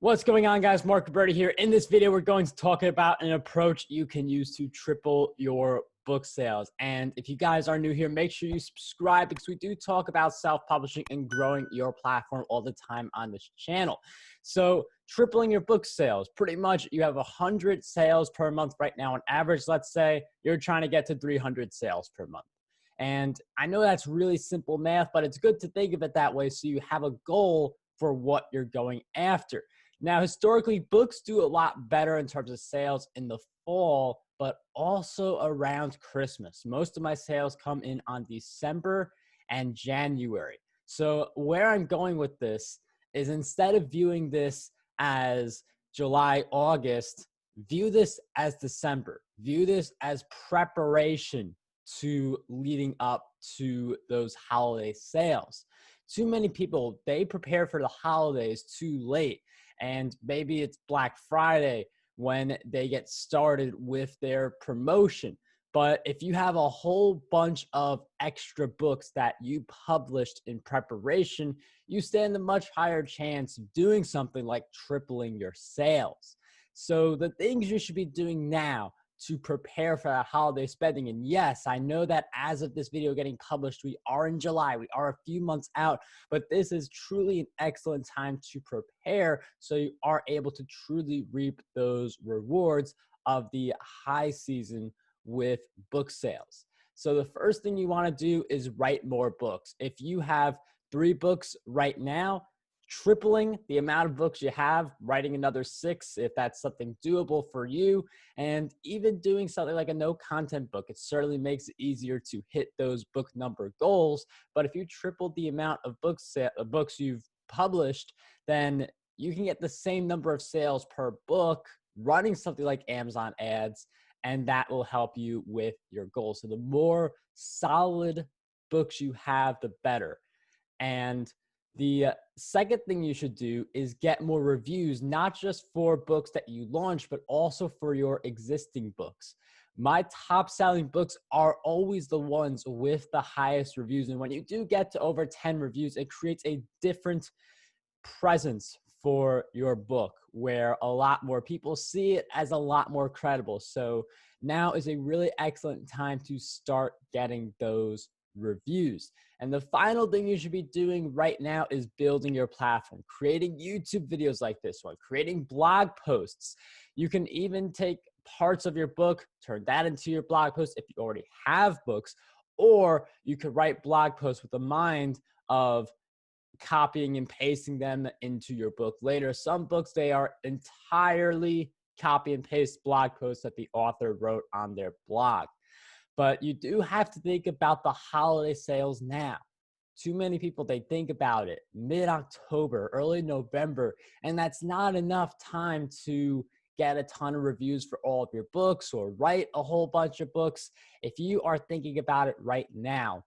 What's going on, guys? Marc Guberti here. In this video, we're going to talk about an approach you can use to triple your book sales. And if you guys are new here, make sure you subscribe because we do talk about self-publishing and growing your platform all the time on this channel. So tripling your book sales, pretty much you have 100 sales per month right now on average. Let's say you're trying to get to 300 sales per month. And I know that's really simple math, but it's good to think of it that way so you have a goal for what you're going after. Now, historically, books do a lot better in terms of sales in the fall, but also around Christmas. Most of my sales come in on December and January. So where I'm going with this is instead of viewing this as July, August, view this as December. View this as preparation to leading up to those holiday sales. Too many people, they prepare for the holidays too late. And maybe it's Black Friday when they get started with their promotion. But if you have a whole bunch of extra books that you published in preparation, you stand a much higher chance of doing something like tripling your sales. So the things you should be doing now to prepare for that holiday spending. And yes, I know that as of this video getting published, we are in July, we are a few months out, but this is truly an excellent time to prepare so you are able to truly reap those rewards of the high season with book sales. So the first thing you want to do is write more books. If you have 3 books right now, tripling the amount of books you have, writing another 6 if that's something doable for you, and even doing something like a no content book. It certainly makes it easier to hit those book number goals. But if you triple the amount of books you've published, then you can get the same number of sales per book running something like Amazon ads, and that will help you with your goals. So the more solid books you have, the better. And the second thing you should do is get more reviews, not just for books that you launch, but also for your existing books. My top selling books are always the ones with the highest reviews. And when you do get to over 10 reviews, it creates a different presence for your book where a lot more people see it as a lot more credible. So now is a really excellent time to start getting those reviews. And the final thing you should be doing right now is building your platform, creating YouTube videos like this one, creating blog posts. You can even take parts of your book, turn that into your blog post if you already have books, or you could write blog posts with the mind of copying and pasting them into your book later. Some books, they are entirely copy and paste blog posts that the author wrote on their blog. But you do have to think about the holiday sales now. Too many people, they think about it mid-October, early November, and that's not enough time to get a ton of reviews for all of your books or write a whole bunch of books. If you are thinking about it right now,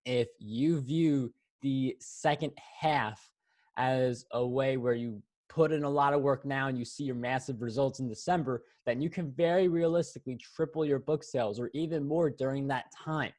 if you view the second half as a way where you put in a lot of work now and you see your massive results in December, then you can very realistically triple your book sales or even more during that time.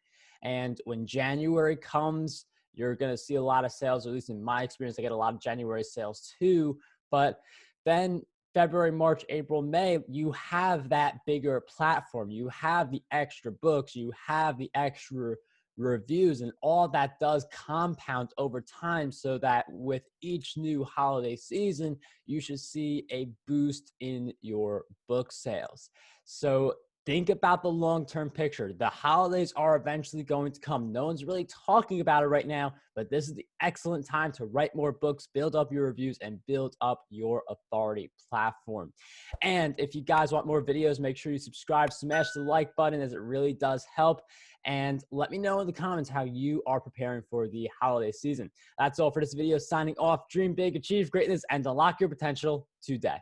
And when January comes, you're going to see a lot of sales, or at least in my experience, I get a lot of January sales too. But then February, March, April, May, you have that bigger platform. You have the extra books, you have the extra reviews, and all that does compound over time so that with each new holiday season, you should see a boost in your book sales. So think about the long-term picture. The holidays are eventually going to come. No one's really talking about it right now, but this is the excellent time to write more books, build up your reviews, and build up your authority platform. And if you guys want more videos, make sure you subscribe, smash the like button as it really does help. And let me know in the comments how you are preparing for the holiday season. That's all for this video. Signing off. Dream big, achieve greatness, and unlock your potential today.